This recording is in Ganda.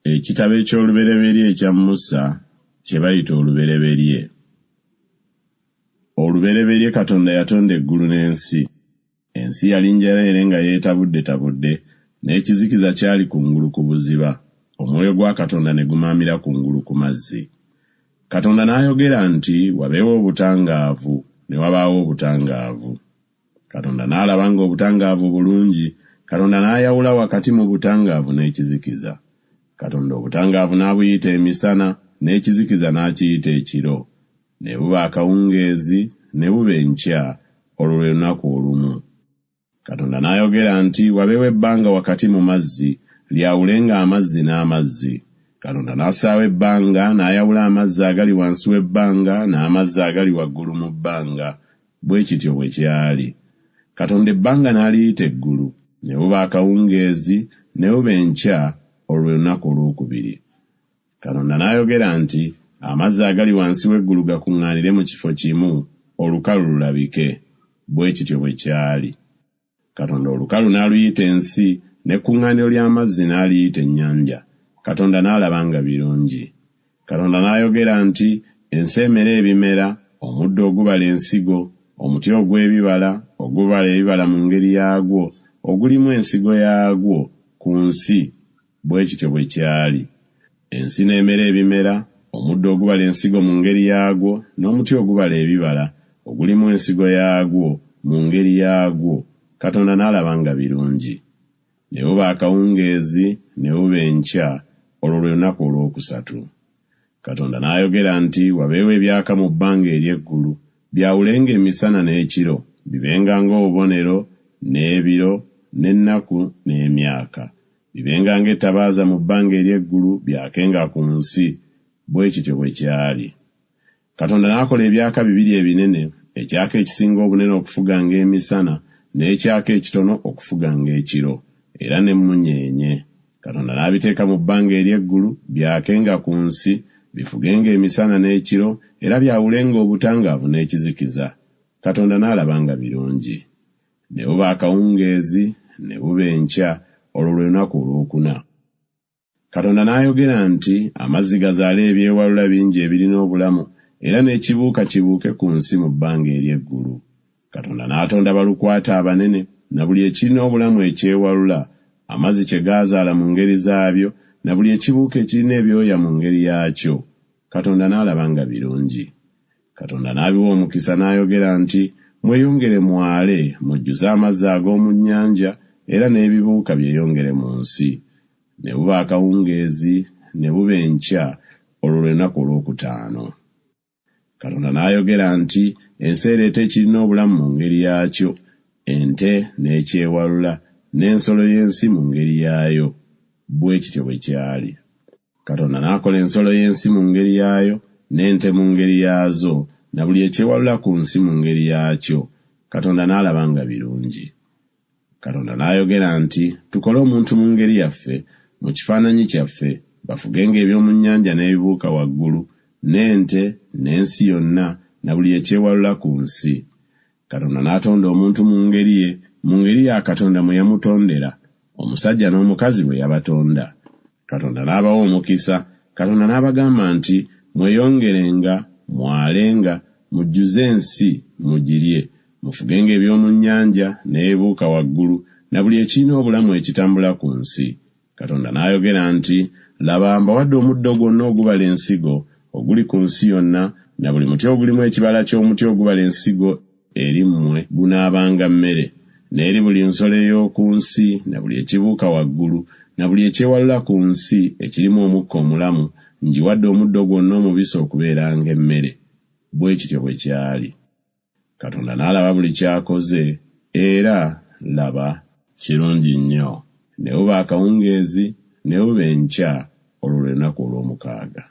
Ekitabo eky'olubereberye ekya Musa kye bayita olubereberye. Olubereberye Katonda yatonda eggulu n'ensi. Ensi yali njereere nga yeetabudde n'ekizikiza kyali kungulu ku buziba. Omwoyo gwa Katonda ne gumaamira kungulu ku mazzi. Katonda n'ayogera nti wabeewo obutangaavu, ne wabaawo obutangaavu. Katonda n'alaba nga obutangaavu bulungi. Katonda n'ayawula wakati mu butangaavu n'ekizikiza. Katonda obutangaavu n'abuyita emisana, n'ekizikiza n'akiyita ekiro. Ne buba akawungeezi, ne buba enkya, olwo lwe lunaku olumu. Katonda n'ayogera nti wabeewo ebbanga wakati mu mazzi, lyawulenga amazzi n'amazzi. Katonda n'assaawo ebbanga, n'ayawula amazzi agali wansi w'ebbanga n'amazzi agali waggulu mu bbanga. Bwe kityo bwe kyali. Katonda ebbanga n'aliyita eggulu, ne buba akawungeezi, ne buba enkya, olwo lwe lunaku olwokubiri. Katonda n'ayogera nti amazzi agali wansi w'eggulu gakuŋŋaanire mu kifo kimu, olukalu lulabike. Bwe kityo bwe kyali. Katonda olukalu n'aluyita ensi, n'ekkuŋŋaaniro ly'amazzi n'aliyita ennyanja. Katonda n'alaba nga birungi. Katonda n'ayogera nti ensi emere ebimera, omuddo ogubala ensigo, omuti ogw'ebibala, ogubala ebibala mu ngeri yaagwo, ogulimu ensigo yaagwo ku nsi. Bwe kityo bwe kyali. Ensi n'emera ebimera, omuddo ogubala ensigo mu ngeri yaagwo, n'omuti ogubala ebibala, ogulimu ensigo yaagwo mu ngeri yaagwo. Katonda n'alaba nga birungi. Ne buba akawungeezi, ne buba enkya, olwo lwe lunaku olwokusatu. Katonda n'ayogera nti wabeewo ebyaka mu bbanga ery'eggulu, byawulenga emisana n'ekiro, bibenga ng'obubonero, n'ebiro, n'ennaku, n'emyaka. Bibenga ng'ettabaaza mu bbanga ery'eggulu, byakenga ku nsi. Bwe kityo bwe kyali. Katonda n'akola ebyaka bibiri ebinene, ekyaka ekisinga obunene okufuga ng'emisana, n'ekyaka ekitono okufuga ng'ekiro, era n'emmunyeenye. Katonda n'abiteeka mu bbanga ery'eggulu, byakenga ku nsi, bifugenga emisana n'ekiro, era byawulenga obutangaavu n'ekizikiza. Katonda n'alaba nga birungi. Ne buba akawungeezi, ne buba enkya, olwo lwe lunaku olwokuna. Katonda n'ayogera nti amazzi gazaale ebyewalula bingi ebirina obulamu, era n'ekibuuka kibuuke ku nsi mu bbanga ery'eggulu. Katonda n'atonda balukwata abanene, na buli ekirina obulamu ekyewalula, amazzi kye gaazaala mu ngeri zaabyo, na buli ekibuuka ekirina ebyoya mu ngeri yaakyo. Katonda n'alaba nga birungi. Katonda n'abiwa omukisa n'ayogera nti mweyongere mwale, mujjuze amazzi ag'omu nnyanja, era n'ebibuuka byeyongere mu nsi. Ne buba akawungeezi, ne buba enkya, olwo lwe lunaku olwokutaano. Katonda n'ayogera nti ensi ereeta ekirina obulamu mu ngeri yaakyo, ente n'ekyewalula, n'ensolo y'ensi mu ngeri yaayo. Bwe kityo bwe kyali. Katonda n'akola ensolo y'ensi mu ngeri yaayo, n'ente mu ngeri yaazo, na buli ekyewalula ku nsi mu ngeri yaakyo. Katonda n'alaba nga birungi. Katonda n'ayogera nti tukole omuntu mu ngeri yaffe, mu kifaananyi kyaffe, bafugenga eby'omu nnyanja n'ebibuuka waggulu, n'ente, n'ensi yonna, na buli ekyewalula ku nsi. Katonda n'atonda omuntu mu ngeri ye, mu ngeri ya Katonda mwe yamutondera, omusajja n'omukazi bwe yabatonda. Katonda n'abawa omukisa. Katonda n'abagamba nti mweyongerenga, mwalenga, mujjuze ensi, mugirye, mufugenga eby'omu nnyanja n'ebibuuka waggulu, na buli ekirina obulamu ekitambula ku nsi. Katonda n'ayogera nti laba mbawadde omuddo gwonna ogubala ensigo oguli ku nsi yonna, na buli muti ogulimu ekibala ky'omuti ogubala ensigo eri mmwe gunaabanga mmere, n'eri buli nsolo ey'oku nsi, na buli ekibuuka waggulu, na buli ekyewalula ku nsi ekirimu omukka omulamu, ngiwadde omuddo gwonna omubisi okubeeranga emmere. Bwe kityo bwe kyali. Katonda n'alaba buli ky'akoze, era laba kirungi nnyo. Ne buba akawungeezi, ne buba enkya, olwo lwe lunaku olw'omukaaga.